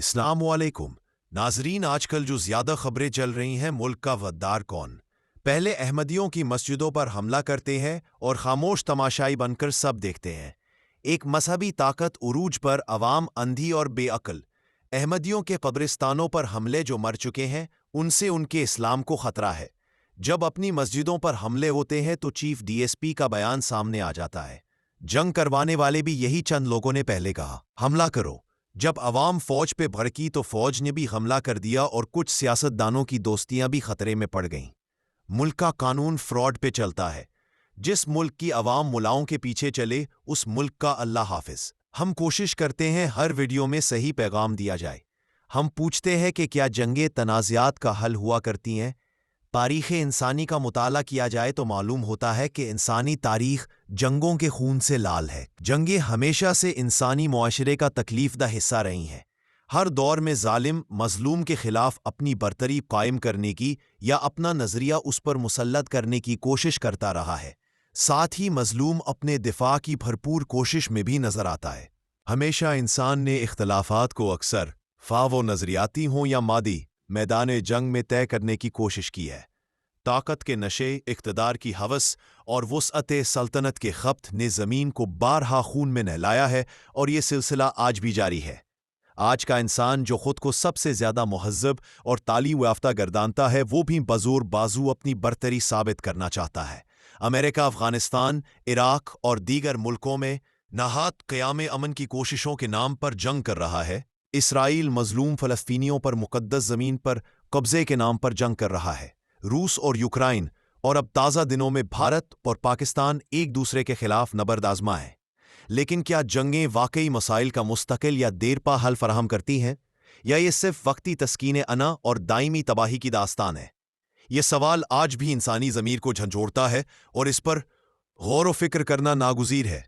अस्सलाम वालेकुम नाजरीन, आजकल जो ज़्यादा खबरें चल रही हैं, मुल्क का गद्दार कौन। पहले अहमदियों की मस्जिदों पर हमला करते हैं और खामोश तमाशाई बनकर सब देखते हैं। एक मजहबी ताकत उरूज पर अवाम अंधी और बेअक्ल। अहमदियों के कब्रिस्तानों पर हमले जो मर चुके हैं, उनसे उनके इस्लाम को खतरा है। जब अपनी मस्जिदों पर हमले होते हैं तो चीफ डीएसपी का बयान सामने आ जाता है। जंग करवाने वाले भी यही चंद लोगों ने पहले कहा, हमला करो। जब अवाम फौज पे भड़की तो फौज ने भी हमला कर दिया और कुछ सियासतदानों की दोस्तियां भी खतरे में पड़ गईं। मुल्क का कानून फ्रॉड पे चलता है। जिस मुल्क की अवाम मुलाओं के पीछे चले, उस मुल्क का अल्लाह हाफिज। हम कोशिश करते हैं हर वीडियो में सही पैगाम दिया जाए। हम पूछते हैं कि क्या जंगें तनाज़ात का हल हुआ करती हैं। तारीख़ इंसानी का मुताला किया जाए तो मालूम होता है कि इंसानी तारीख़ जंगों के खून से लाल है। जंगें हमेशा से इंसानी मुआशरे का तकलीफ़दा हिस्सा रही हैं। हर दौर में जालिम मज़लूम के ख़िलाफ़ अपनी बरतरी कायम करने की या अपना नज़रिया उस पर मुसल्लत करने की कोशिश करता रहा है। साथ ही मज़लूम अपने दिफा की भरपूर कोशिश में भी नज़र आता है। हमेशा इंसान ने इख्तलाफात को अक्सर फ़ा वो नज़रियाती हों या मादी मैदान जंग में तय करने की कोशिश की है। ताकत के नशे, इख्तदार की हवस और वुसअते सल्तनत के खप्त ने ज़मीन को बारहा खून में नहलाया है और ये सिलसिला आज भी जारी है। आज का इंसान जो खुद को सबसे ज़्यादा मुहज़्ज़ब और तालीम याफ्ता गर्दानता है, वो भी बज़ोर बाजू अपनी बरतरी साबित करना चाहता है। अमेरिका अफ़गानिस्तान, इराक और दीगर मुल्कों में नहात क़याम अमन की कोशिशों के नाम पर जंग कर रहा है। इसराइल मज़लूम फ़लस्तीनियों पर मुक़द्दस ज़मीन पर कब्ज़े के नाम पर जंग कर रहा है। रूस और यूक्रेन और अब ताज़ा दिनों में भारत और पाकिस्तान एक दूसरे के खिलाफ नबर्द आज़मा है। लेकिन क्या जंगें वाकई मसाइल का मुस्तकिल या देरपा हल फराहम करती हैं, या ये सिर्फ वक्ती तस्कीन अना और दायमी तबाही की दास्तान है? ये सवाल आज भी इंसानी ज़मीर को झंझोड़ता है और इस पर गौर व फिक्र करना नागुज़ीर है।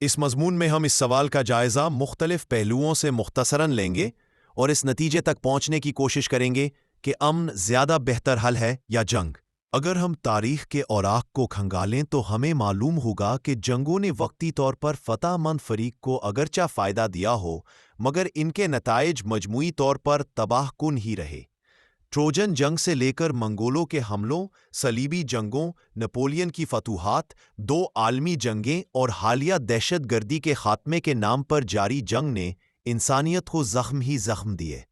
इस मज़मून में हम इस सवाल का जायज़ा मुख्तलिफ पहलुओं से मुख्तसरन लेंगे और इस नतीजे तक पहुँचने की कोशिश करेंगे कि अमन ज़्यादा बेहतर हल है या जंग। अगर हम तारीख़ के औराक को खंगालें तो हमें मालूम होगा कि जंगों ने वक्ती तौर पर फ़तहमंद फ़रीक को अगरचा फ़ायदा दिया हो, मगर इनके नताइज मजमूई तौर पर तबाहकुन ही रहे। ट्रोजन जंग से लेकर मंगोलों के हमलों, सलीबी जंगों, नेपोलियन की फतूहात, दो आलमी जंगें और हालिया दहशतगर्दी के खात्मे के नाम पर जारी जंग ने इंसानियत को ज़ख्म ही ज़ख्म दिए।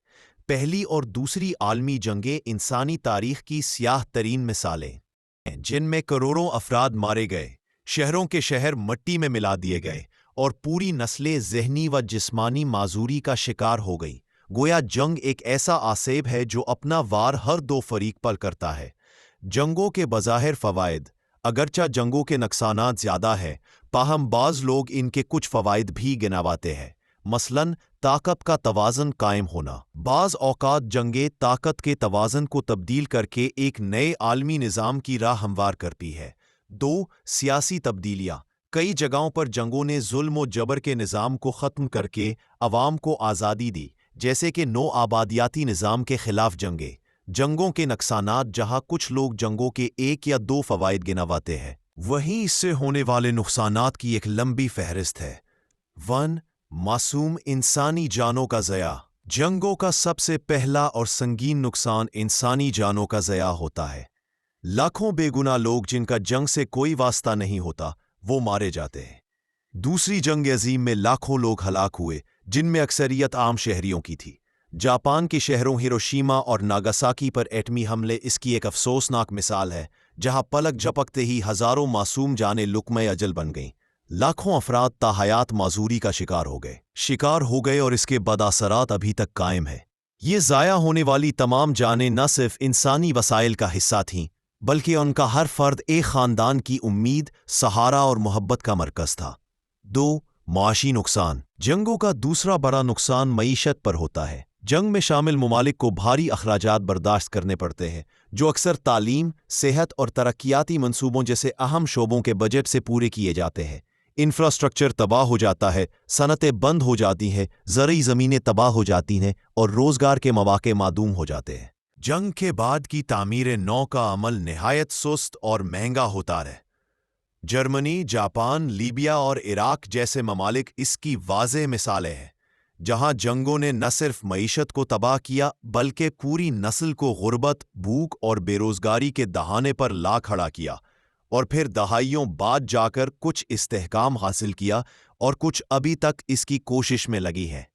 पहली और दूसरी आलमी जंगें इंसानी तारीख़ की स्याह तरीन मिसालें हैं, जिनमें करोड़ों अफराद मारे गए, शहरों के शहर मिट्टी में मिला दिए गए और पूरी नस्लें ज़हनी व जिस्मानी माजूरी का शिकार हो गई। गोया जंग एक ऐसा आसेब है जो अपना वार हर दो फरीक पर करता है। जंगों के बज़ाहिर फ़वाइद, अगरचा जंगों के नुकसानात ज़्यादा है, ताहम बाज़ लोग इनके कुछ फ़वाइद भी गिनावाते हैं। मसलन ताकत का तवाज़न कायम होना। बाज़ औक़ात जंगें ताकत के तवाज़न को तब्दील करके एक नए आलमी निज़ाम की राह हमवार करती है। 2. सियासी तब्दीलियाँ। कई जगहों पर जंगों ने जुल्म व जबर के निज़ाम को ख़त्म करके अवाम को आज़ादी दी, जैसे कि नो आबादियाती निज़ाम के ख़िलाफ़ जंगें। जंगों के नुकसानात। जहाँ कुछ लोग जंगों के एक या दो फ़वाइद गिनावाते हैं, वहीं इससे होने वाले नुकसानात की एक लंबी फहरिस्त है। 1. मासूम इंसानी जानों का ज़या। जंगों का सबसे पहला और संगीन नुकसान इंसानी जानों का ज़या होता है। लाखों बेगुनाह लोग जिनका जंग से कोई वास्ता नहीं होता, वो मारे जाते हैं। दूसरी जंग अज़ीम में लाखों लोग हलाक हुए, जिनमें अक्सरियत आम शहरियों की थी। जापान के शहरों हिरोशिमा और नागासाकी पर एटमी हमले इसकी एक अफसोसनाक मिसाल है, जहां पलक झपकते ही हज़ारों मासूम जानें लुक़्मे अजल बन गईं। लाखों अफराद ताहयात माजूरी का शिकार हो गए और इसके बदअसरात अभी तक कायम है। ये ज़ाया होने वाली तमाम जानें न सिर्फ इंसानी वसाइल का हिस्सा थीं, बल्कि उनका हर फ़र्द एक ख़ानदान की उम्मीद, सहारा और मोहब्बत का मरकज़ था। 2. मुआशी नुकसान। जंगों का दूसरा बड़ा नुकसान मईशत पर होता है। जंग में शामिल ममालिक को भारी अखराजात बर्दाश्त करने पड़ते हैं, जो अक्सर तालीम, सेहत और तरक्याती मंसूबों जैसे अहम शोबों के बजट से पूरे किए जाते हैं। इंफ्रास्ट्रक्चर तबाह हो जाता है, सनतें बंद हो जाती हैं, ज़रई ज़मीनें तबाह हो जाती हैं और रोज़गार के मौक़े मादूम हो जाते हैं। जंग के बाद की तामीर नौ का अमल नहायत सुस्त और महंगा होता है। जर्मनी, जापान, लीबिया और इराक जैसे ममालिक इसकी वाज़ेह मिसालें हैं। जहां जंगों ने न सिर्फ मईशत को तबाह किया बल्कि पूरी नस्ल को गुर्बत, भूख और बेरोजगारी के दहाने पर ला खड़ा किया, और फिर दहाइयों बाद जाकर कुछ इस्तेहकाम हासिल किया और कुछ अभी तक इसकी कोशिश में लगी है।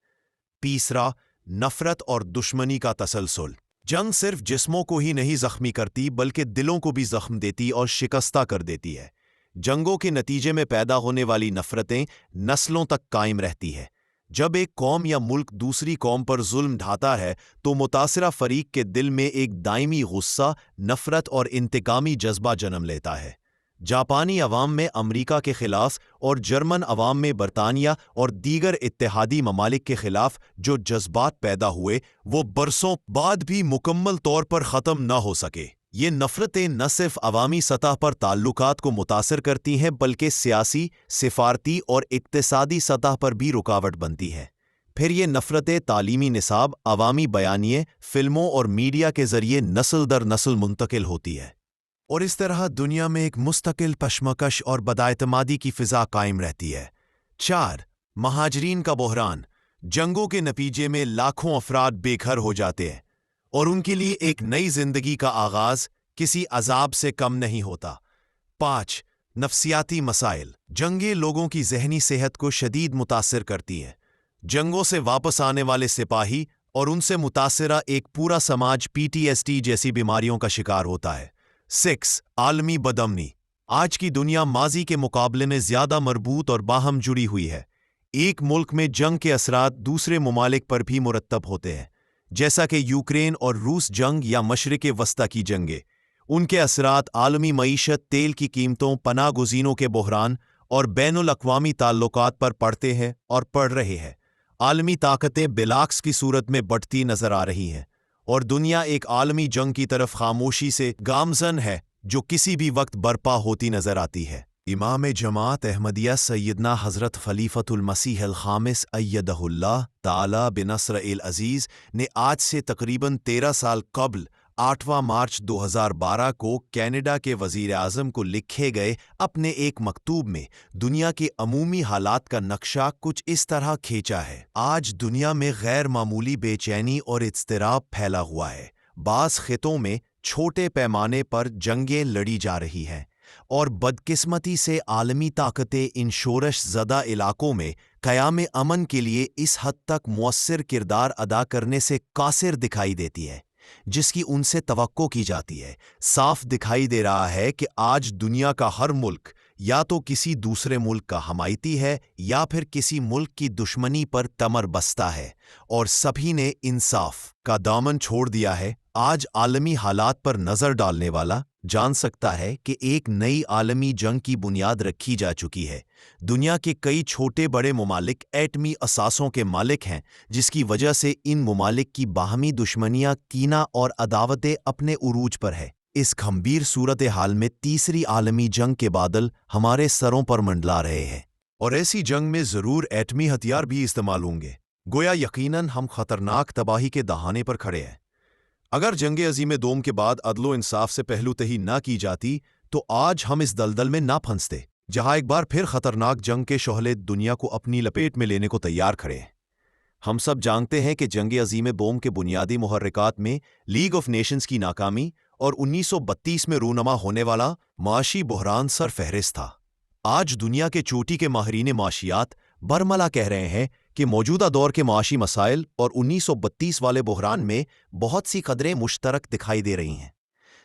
तीसरा, नफरत और दुश्मनी का तसलसल। जंग सिर्फ जिस्मों को ही नहीं जख्मी करती बल्कि दिलों को भी जख्म देती और शिकस्ता कर देती है। जंगों के नतीजे में पैदा होने वाली नफरतें नस्लों तक कायम रहती है। जब एक कौम या मुल्क दूसरी कौम पर जुल्म ढाता है तो मुतासिरा फरीक के दिल में एक दायमी गुस्सा, नफरत और इंतकामी जज्बा जन्म लेता है। जापानी अवाम में अमरीका के खिलाफ और जर्मन अवाम में बरतानिया और दीगर इत्तेहादी ममालिक के खिलाफ जो जज्बात पैदा हुए वो बरसों बाद भी मुकम्मल तौर पर ख़त्म न हो सके। ये नफ़रतें न सिर्फ अवामी सतह पर ताल्लुकात को मुतासर करती हैं बल्कि सियासी, सिफारती और इक्तिसादी सतह पर भी रुकावट बनती हैं। फिर ये नफ़रतें तालीमी निसाब, अवामी बयानिए, फ़िल्मों और मीडिया के ज़रिए नस्ल दर नस्ल मुंतकिल होती है, और इस तरह दुनिया में एक मुस्तकिल पशमकश और बदएतमादी की फ़िज़ा कायम रहती है। 4. महाजरीन का बहरान। जंगों के नतीजे में लाखों अफराद बेघर हो जाते हैं और उनके लिए एक नई जिंदगी का आगाज किसी अजाब से कम नहीं होता। 5. नफ्सियाती मसाइल। जंगें लोगों की जहनी सेहत को शदीद मुतासिर करती हैं। जंगों से वापस आने वाले सिपाही और उनसे मुतासिरा एक पूरा समाज PTSD जैसी बीमारियों का शिकार होता है। 6. आलमी बदअमनी। आज की दुनिया माजी के मुकाबले में ज्यादा मरबूत और बाहम जुड़ी हुई है। एक मुल्क में जंग के असरात दूसरे ममालिक पर भी मुरत्तब होते हैं, जैसा कि यूक्रेन और रूस जंग या मशरिक़ वस्ता की जंगें। उनके असरात आलमी मईशत, तेल की कीमतों, पनाह गुज़ीनों के बहरान और बैनुल अक़वामी ताल्लुकात पर पड़ते हैं और पड़ रहे हैं। आलमी ताकतें बिलाक्स की सूरत में बढ़ती नजर आ रही हैं और दुनिया एक आलमी जंग की तरफ खामोशी से गामज़न है जो किसी भी वक्त बर्पा होती नजर आती है। इमाम जमात अहमदिया सैयदना हज़रत खलीफतुल मसीह अल ख़ामिस अय्यदहुल्लाह ताला बिनस्र अल अज़ीज़ ने आज से तकरीबन 13 साल कबल 8 मार्च 2012 को कनाडा के वज़ीर आज़म को लिखे गए अपने एक मकतूब में दुनिया के अमूमी हालात का नक्शा कुछ इस तरह खींचा है। आज दुनिया में गैर मामूली बेचैनी और इज़्तिराब फैला हुआ है। बाज़ खितों में छोटे पैमाने पर जंगें लड़ी जा रही हैं और बदकिस्मती से आलमी ताकतें इन शोरश ज़दा इलाकों में क़याम अमन के लिए इस हद तक मुअस्सिर किरदार अदा करने से कासिर दिखाई देती है जिसकी उनसे तवक्को की जाती है। साफ दिखाई दे रहा है कि आज दुनिया का हर मुल्क या तो किसी दूसरे मुल्क का हमायती है या फिर किसी मुल्क की दुश्मनी पर तमर बस्ता है और सभी ने इंसाफ का दामन छोड़ दिया है। आज आलमी हालात पर नज़र डालने वाला जान सकता है कि एक नई आलमी जंग की बुनियाद रखी जा चुकी है। दुनिया के कई छोटे बड़े ममालिक एटमी असासों के मालिक हैं जिसकी वजह से इन ममालिक की बाहमी दुश्मनियां, कीना और अदावतें अपने उरूज पर है। इस गंभीर सूरत हाल में तीसरी आलमी जंग के बादल हमारे सरों पर मंडला रहे हैं और ऐसी जंग में ज़रूर एटमी हथियार भी इस्तेमाल होंगे। गोया यकीनन हम खतरनाक तबाही के दहाने पर खड़े हैं। अगर जंग अज़ीम दोम के बाद अदलो इंसाफ से पहलूतही ना की जाती तो आज हम इस दलदल में ना फंसते जहां एक बार फिर खतरनाक जंग के शोहले दुनिया को अपनी लपेट में लेने को तैयार खड़े हैं। हम सब जानते हैं कि जंग अज़ीम दोम के बुनियादी मुहर्रिकात में लीग ऑफ नेशंस की नाकामी और 1932 में रूनमा होने वाला माशी बहरान सर फहरिस्त था। आज दुनिया के चोटी के माहिरीन माशियात बरमला कह रहे हैं कि मौजूदा दौर के माशी मसाइल और 1932 वाले बहरान में बहुत सी कदरें मुश्तरक दिखाई दे रही हैं।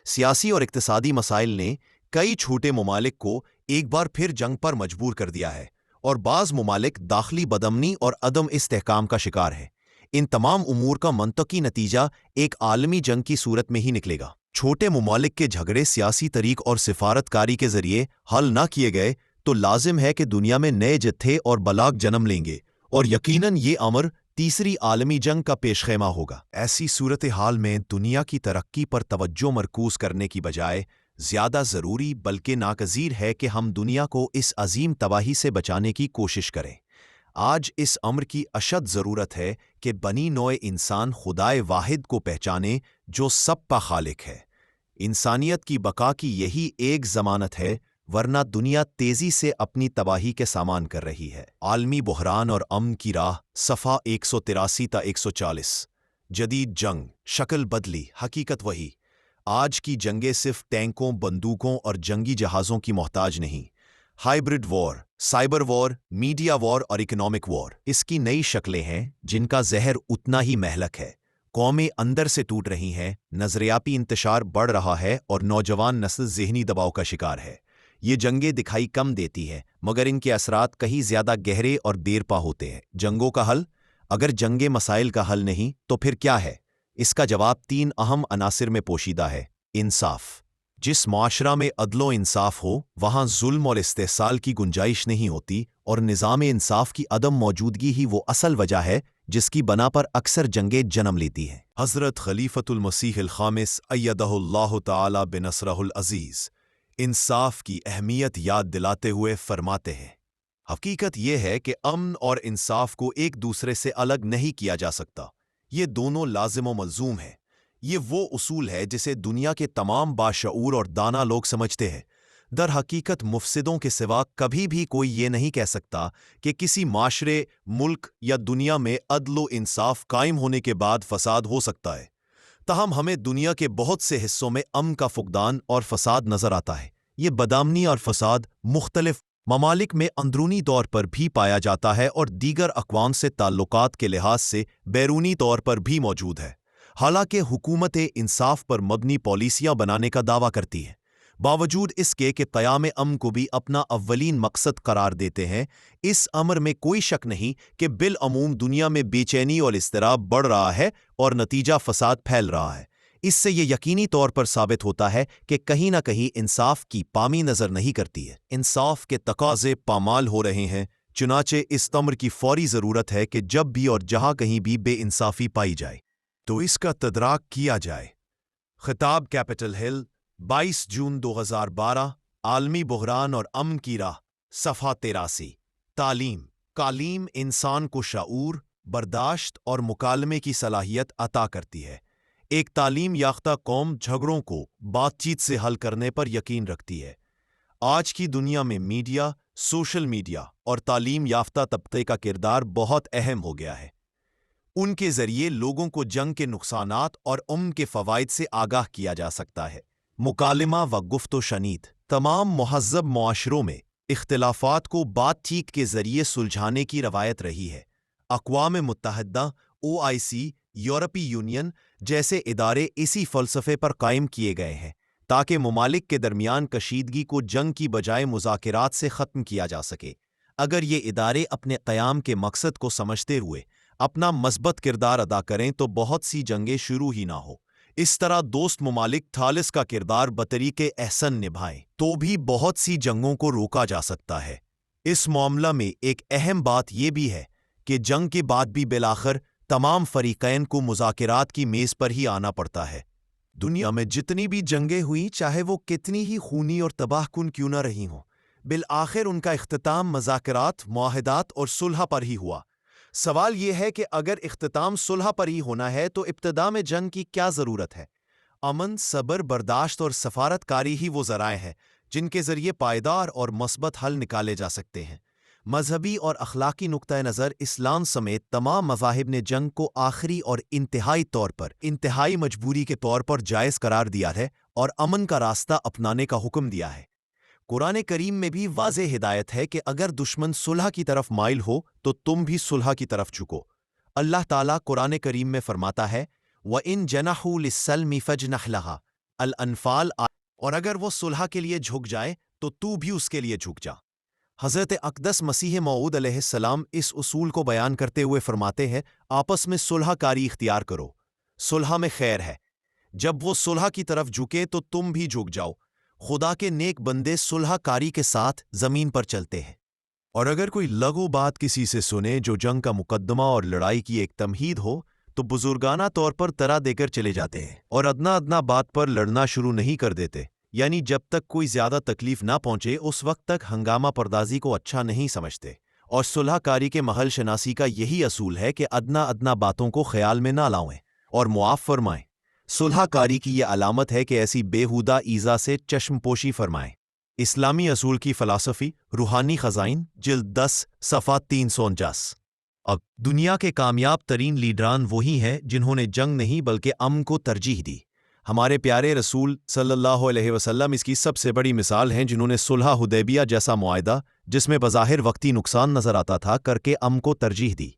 सियासी और इक्तिसादी मसाइल ने कई छोटे ममालिक को एक बार फिर जंग पर मजबूर कर दिया है और बाज़ ममालिक दाखिली बदअमनी और अदम इस्तेहकाम का शिकार है। इन तमाम उमूर का मंतकी नतीजा एक आलमी जंग की सूरत में ही निकलेगा। छोटे ममालिक के झगड़े सियासी तरीक और सिफारतकारी के जरिए हल न किए गए तो लाजिम है कि दुनिया में नए जत्थे और बलाग जन्म लेंगे और यकीनन ये अमर तीसरी आलमी जंग का पेशखेमा होगा। ऐसी सूरत हाल में दुनिया की तरक्की पर तवज्जो मरकूज करने की बजाय ज़्यादा ज़रूरी बल्कि नागज़ीर है कि हम दुनिया को इस अजीम तबाही से बचाने की कोशिश करें। आज इस अम्र की अशद ज़रूरत है कि बनी नौए इंसान खुदाए वाहिद को पहचाने जो सब का खालिक है। इंसानियत की बका की यही एक ज़मानत है ورنہ دنیا تیزی سے اپنی تباہی کے سامان کر رہی ہے۔ عالمی بحران اور امن کی راہ، صفحہ 183 تا 140۔ جدید جنگ، شکل بدلی، حقیقت وہی۔ آج کی جنگیں صرف ٹینکوں، بندوقوں اور جنگی جہازوں کی محتاج نہیں۔ ہائبرڈ وار، سائبر وار، میڈیا وار اور اکنامک وار اس کی نئی شکلیں ہیں جن کا زہر اتنا ہی مہلک ہے۔ قومیں اندر سے ٹوٹ رہی ہیں، نظریاتی انتشار بڑھ رہا ہے اور نوجوان نسل ذہنی دباؤ کا شکار ہے۔ یہ جنگیں دکھائی کم دیتی ہیں، مگر ان کے اثرات کہیں زیادہ گہرے اور دیر پا ہوتے ہیں۔ جنگوں کا حل؟ اگر جنگیں مسائل کا حل نہیں تو پھر کیا ہے؟ اس کا جواب 3 اہم عناصر میں پوشیدہ ہے۔ انصاف۔ جس معاشرہ میں عدل و انصاف ہو وہاں ظلم اور استحصال کی گنجائش نہیں ہوتی، اور نظام انصاف کی عدم موجودگی ہی وہ اصل وجہ ہے جس کی بنا پر اکثر جنگیں جنم لیتی ہیں۔ حضرت خلیفۃ المسیح الخامس ایدہ اللہ تعالی بنصرہ العزیز انصاف کی اہمیت یاد دلاتے ہوئے فرماتے ہیں، حقیقت یہ ہے کہ امن اور انصاف کو ایک دوسرے سے الگ نہیں کیا جا سکتا، یہ دونوں لازم و ملزوم ہیں۔ یہ وہ اصول ہے جسے دنیا کے تمام باشعور اور دانا لوگ سمجھتے ہیں۔ در حقیقت مفسدوں کے سوا کبھی بھی کوئی یہ نہیں کہہ سکتا کہ کسی معاشرے، ملک یا دنیا میں عدل و انصاف قائم ہونے کے بعد فساد ہو سکتا ہے۔ تاہم ہمیں دنیا کے بہت سے حصوں میں امن کا فقدان اور فساد نظر آتا ہے۔ یہ بدامنی اور فساد مختلف ممالک میں اندرونی طور پر بھی پایا جاتا ہے اور دیگر اقوام سے تعلقات کے لحاظ سے بیرونی طور پر بھی موجود ہے۔ حالانکہ حکومتیں انصاف پر مبنی پالیسیاں بنانے کا دعویٰ کرتی ہیں، باوجود اس کے کہ قیام امن کو بھی اپنا اولین مقصد قرار دیتے ہیں، اس امر میں کوئی شک نہیں کہ بالعموم دنیا میں بے چینی اور اضطراب بڑھ رہا ہے اور نتیجہ فساد پھیل رہا ہے۔ اس سے یہ یقینی طور پر ثابت ہوتا ہے کہ کہیں نہ کہیں انصاف کی پامی نظر نہیں کرتی ہے۔ انصاف کے تقاضے پامال ہو رہے ہیں، چنانچہ اس امر کی فوری ضرورت ہے کہ جب بھی اور جہاں کہیں بھی بے انصافی پائی جائے تو اس کا تدارک کیا جائے۔ خطاب کیپٹل ہل، 22 جون 2012۔ عالمی بحران اور امن کی راہ، صفحہ 83۔ تعلیم انسان کو شعور، برداشت اور مکالمے کی صلاحیت عطا کرتی ہے۔ ایک تعلیم یافتہ قوم جھگڑوں کو بات چیت سے حل کرنے پر یقین رکھتی ہے۔ آج کی دنیا میں میڈیا، سوشل میڈیا اور تعلیم یافتہ طبقے کا کردار بہت اہم ہو گیا ہے۔ ان کے ذریعے لوگوں کو جنگ کے نقصانات اور امن کے فوائد سے آگاہ کیا جا سکتا ہے۔ مکالمہ و گفت و شنید۔ تمام مہذب معاشروں میں اختلافات کو بات چیت کے ذریعے سلجھانے کی روایت رہی ہے۔ اقوام متحدہ، OIC، یورپی یونین جیسے ادارے اسی فلسفے پر قائم کیے گئے ہیں تاکہ ممالک کے درمیان کشیدگی کو جنگ کی بجائے مذاکرات سے ختم کیا جا سکے۔ اگر یہ ادارے اپنے قیام کے مقصد کو سمجھتے ہوئے اپنا مثبت کردار ادا کریں تو بہت سی جنگیں شروع ہی نہ ہو۔ اس طرح دوست ممالک تھالس کا کردار بطریق احسن نبھائیں تو بھی بہت سی جنگوں کو روکا جا سکتا ہے۔ اس معاملہ میں ایک اہم بات یہ بھی ہے کہ جنگ کے بعد بھی بالآخر تمام فریقین کو مذاکرات کی میز پر ہی آنا پڑتا ہے۔ دنیا میں جتنی بھی جنگیں ہوئیں، چاہے وہ کتنی ہی خونی اور تباہ کن کیوں نہ رہی ہوں، بالآخر ان کا اختتام مذاکرات، معاہدات اور صلح پر ہی ہوا۔ سوال یہ ہے کہ اگر اختتام صلح پر ہی ہونا ہے تو ابتدا میں جنگ کی کیا ضرورت ہے؟ امن، صبر، برداشت اور سفارت کاری ہی وہ ذرائع ہیں جن کے ذریعے پائیدار اور مثبت حل نکالے جا سکتے ہیں۔ مذہبی اور اخلاقی نقطہ نظر اسلام سمیت تمام مذاہب نے جنگ کو آخری اور انتہائی مجبوری کے طور پر جائز قرار دیا ہے اور امن کا راستہ اپنانے کا حکم دیا ہے۔ قرآن کریم میں بھی واضح ہدایت ہے کہ اگر دشمن صلح کی طرف مائل ہو تو تم بھی صلح کی طرف جھکو۔ اللہ تعالیٰ قرآن کریم میں فرماتا ہے وَإِن جَنَحُوا لِلسَّلْمِ فَاجْنَحْ لَهَا، الانفال، اور اگر وہ صلح کے لیے جھک جائے تو تو بھی اس کے لیے جھک جا۔ حضرت اقدس مسیح موعود علیہ السلام اس اصول کو بیان کرتے ہوئے فرماتے ہیں آپس میں صلح کاری اختیار کرو، صلح میں خیر ہے۔ جب وہ صلح کی طرف جھکے تو تم بھی جھک جاؤ۔ خدا کے نیک بندے صلح کاری کے ساتھ زمین پر چلتے ہیں۔ اور اگر کوئی لغو بات کسی سے سنے جو جنگ کا مقدمہ اور لڑائی کی ایک تمہید ہو تو بزرگانہ طور پر طرح دے کر چلے جاتے ہیں اور ادنا بات پر لڑنا شروع نہیں کر دیتے، یعنی جب تک کوئی زیادہ تکلیف نہ پہنچے اس وقت تک ہنگامہ پردازی کو اچھا نہیں سمجھتے۔ اور صلح کاری کے محل شناسی کا یہی اصول ہے کہ ادنا باتوں کو خیال میں نہ لاؤیں اور معاف فرمائیں۔ صلح کاری کی یہ علامت ہے کہ ایسی بےہودہ ایذا سے چشم پوشی فرمائیں۔ اسلامی اصول کی فلسفی روحانی خزائن جلد 10 صفحہ 349۔ اب دنیا کے کامیاب ترین لیڈران وہی ہیں جنہوں نے جنگ نہیں بلکہ امن کو ترجیح دی۔ ہمارے پیارے رسول صلی اللہ علیہ وسلم اس کی سب سے بڑی مثال ہیں، جنہوں نے صلح حدیبیہ جیسا معاہدہ جس میں بظاہر وقتی نقصان نظر آتا تھا کر کے امن کو ترجیح دی۔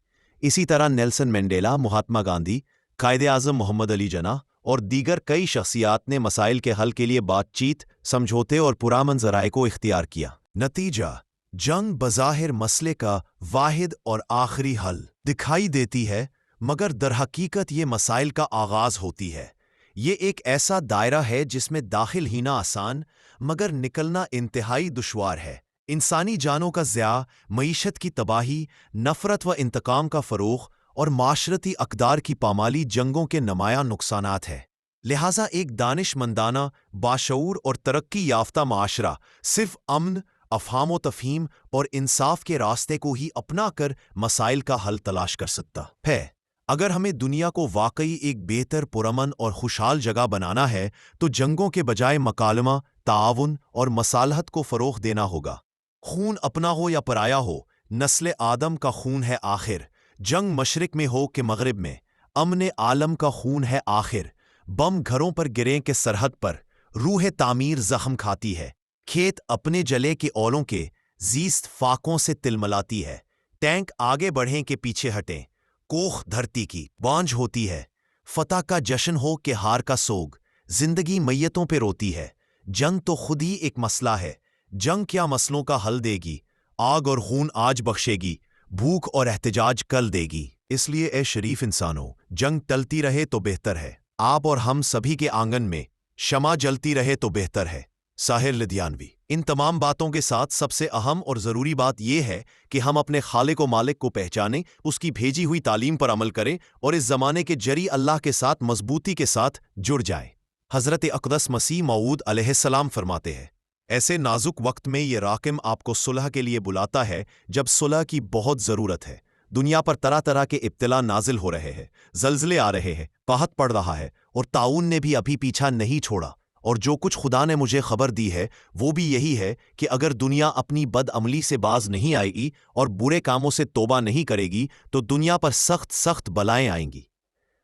اسی طرح نیلسن مینڈیلا، مہاتما گاندھی، قائد اعظم محمد علی جناح اور دیگر کئی شخصیات نے مسائل کے حل کے لیے بات چیت، سمجھوتے اور پرامن ذرائع کو اختیار کیا۔ نتیجہ، جنگ بظاہر مسئلے کا واحد اور آخری حل دکھائی دیتی ہے، مگر درحقیقت یہ مسائل کا آغاز ہوتی ہے۔ یہ ایک ایسا دائرہ ہے جس میں داخل ہونا آسان مگر نکلنا انتہائی دشوار ہے۔ انسانی جانوں کا ضیاع، معیشت کی تباہی، نفرت و انتقام کا فروغ اور معاشرتی اقدار کی پامالی جنگوں کے نمایاں نقصانات ہیں۔ لہٰذا ایک دانش مندانہ، باشعور اور ترقی یافتہ معاشرہ صرف امن، افہام و تفہیم اور انصاف کے راستے کو ہی اپنا کر مسائل کا حل تلاش کر سکتا ہے۔ اگر ہمیں دنیا کو واقعی ایک بہتر، پرامن اور خوشحال جگہ بنانا ہے تو جنگوں کے بجائے مکالمہ، تعاون اور مصالحت کو فروغ دینا ہوگا۔ خون اپنا ہو یا پرایا ہو، نسل آدم کا خون ہے آخر۔ جنگ مشرق میں ہو کہ مغرب میں، امن عالم کا خون ہے آخر۔ بم گھروں پر گریں کہ سرحد پر، روح تعمیر زخم کھاتی ہے۔ کھیت اپنے جلے کے اولوں کے، زیست فاقوں سے تلملاتی ہے۔ ٹینک آگے بڑھیں کہ پیچھے ہٹیں، کوخ دھرتی کی بانجھ ہوتی ہے۔ فتح کا جشن ہو کہ ہار کا سوگ، زندگی میتوں پہ روتی ہے۔ جنگ تو خود ہی ایک مسئلہ ہے، جنگ کیا مسئلوں کا حل دے گی؟ آگ اور خون آج بخشے گی، بھوک اور احتجاج کل دے گی۔ اس لیے اے شریف انسانوں، جنگ ٹلتی رہے تو بہتر ہے۔ آپ اور ہم سبھی کے آنگن میں شمع جلتی رہے تو بہتر ہے۔ ساحر لدھیانوی۔ ان تمام باتوں کے ساتھ سب سے اہم اور ضروری بات یہ ہے کہ ہم اپنے خالق و مالک کو پہچانیں، اس کی بھیجی ہوئی تعلیم پر عمل کریں اور اس زمانے کے جری اللہ کے ساتھ مضبوطی کے ساتھ جڑ جائیں۔ حضرت اقدس مسیح موعود علیہ السلام فرماتے ہیں، ایسے نازک وقت میں یہ راکم آپ کو صلح کے لیے بلاتا ہے جب صلح کی بہت ضرورت ہے۔ دنیا پر طرح طرح کے ابتلا نازل ہو رہے ہیں، زلزلے آ رہے ہیں، قحط پڑ رہا ہے، اور طاعون نے بھی ابھی پیچھا نہیں چھوڑا۔ اور جو کچھ خدا نے مجھے خبر دی ہے وہ بھی یہی ہے کہ اگر دنیا اپنی بد عملی سے باز نہیں آئے گی اور برے کاموں سے توبہ نہیں کرے گی تو دنیا پر سخت سخت بلائیں آئیں گی،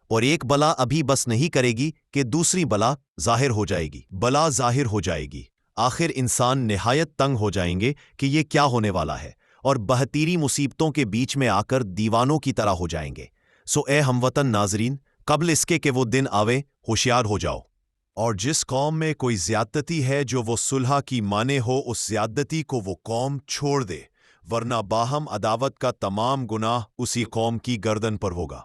اور ایک بلا ابھی بس نہیں کرے گی کہ دوسری بلا ظاہر ہو جائے گی، بلا ظاہر ہو جائے گی۔ آخر انسان نہایت تنگ ہو جائیں گے کہ یہ کیا ہونے والا ہے، اور بہتیری مصیبتوں کے بیچ میں آ کر دیوانوں کی طرح ہو جائیں گے۔ سو اے ہموطن ناظرین، قبل اس کے کہ وہ دن آوے، ہوشیار ہو جاؤ۔ اور جس قوم میں کوئی زیادتی ہے جو وہ صلح کی مانے ہو، اس زیادتی کو وہ قوم چھوڑ دے، ورنہ باہم عداوت کا تمام گناہ اسی قوم کی گردن پر ہوگا۔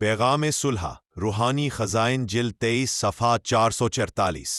پیغام صلح، روحانی خزائن جلد 23 صفحہ 444۔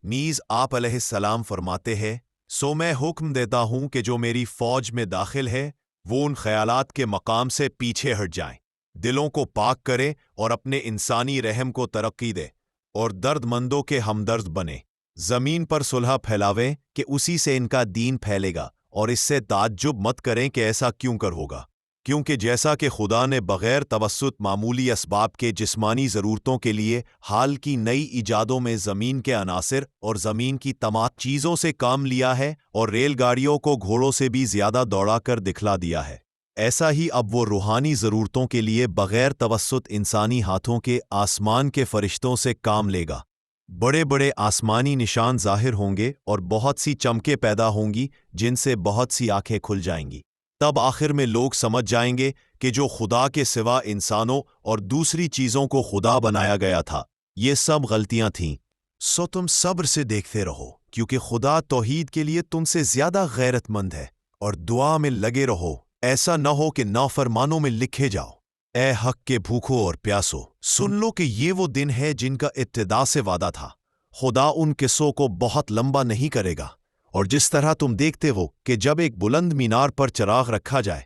نیز آپ علیہ السلام فرماتے ہیں، سو میں حکم دیتا ہوں کہ جو میری فوج میں داخل ہے وہ ان خیالات کے مقام سے پیچھے ہٹ جائیں، دلوں کو پاک کرے اور اپنے انسانی رحم کو ترقی دے، اور درد مندوں کے ہمدرد بنے۔ زمین پر صلح پھیلاویں کہ اسی سے ان کا دین پھیلے گا، اور اس سے تعجب مت کریں کہ ایسا کیوں کر ہوگا، کیونکہ جیسا کہ خدا نے بغیر توسط معمولی اسباب کے جسمانی ضرورتوں کے لیے حال کی نئی ایجادوں میں زمین کے عناصر اور زمین کی تمام چیزوں سے کام لیا ہے اور ریل گاڑیوں کو گھوڑوں سے بھی زیادہ دوڑا کر دکھلا دیا ہے، ایسا ہی اب وہ روحانی ضرورتوں کے لیے بغیر توسط انسانی ہاتھوں کے آسمان کے فرشتوں سے کام لے گا۔ بڑے بڑے آسمانی نشان ظاہر ہوں گے اور بہت سی چمکیں پیدا ہوں گی جن سے بہت سی آنکھیں کھل جائیں گی۔ تب آخر میں لوگ سمجھ جائیں گے کہ جو خدا کے سوا انسانوں اور دوسری چیزوں کو خدا بنایا گیا تھا یہ سب غلطیاں تھیں۔ سو تم صبر سے دیکھتے رہو، کیونکہ خدا توحید کے لیے تم سے زیادہ غیرت مند ہے، اور دعا میں لگے رہو، ایسا نہ ہو کہ نافرمانوں میں لکھے جاؤ۔ اے حق کے بھوکھو اور پیاسو، سن لو کہ یہ وہ دن ہے جن کا ابتدا سے وعدہ تھا۔ خدا ان قصوں کو بہت لمبا نہیں کرے گا، اور جس طرح تم دیکھتے ہو کہ جب ایک بلند مینار پر چراغ رکھا جائے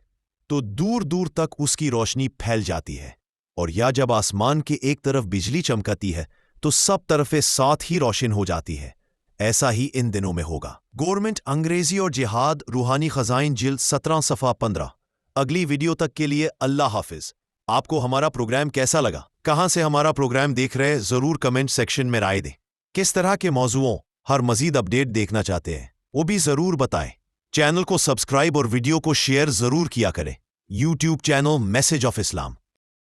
تو دور دور تک اس کی روشنی پھیل جاتی ہے، اور یا جب آسمان کی ایک طرف بجلی چمکتی ہے تو سب طرفیں ساتھ ہی روشن ہو جاتی ہے، ایسا ہی ان دنوں میں ہوگا۔ گورنمنٹ، انگریزی اور جہاد، روحانی خزائن جلد 17 صفحہ 15۔ اگلی ویڈیو تک کے لیے اللہ حافظ۔ آپ کو ہمارا پروگرام کیسا لگا؟ کہاں سے ہمارا پروگرام دیکھ رہے ضرور کمنٹ سیکشن میں رائے دیں۔ کس طرح کے موضوعوں ہر مزید اپڈیٹ دیکھنا چاہتے ہیں؟ وہ بھی ضرور بتائیں۔ چینل کو سبسکرائب اور ویڈیو کو شیئر ضرور کیا کریں۔ YouTube channel message of Islam.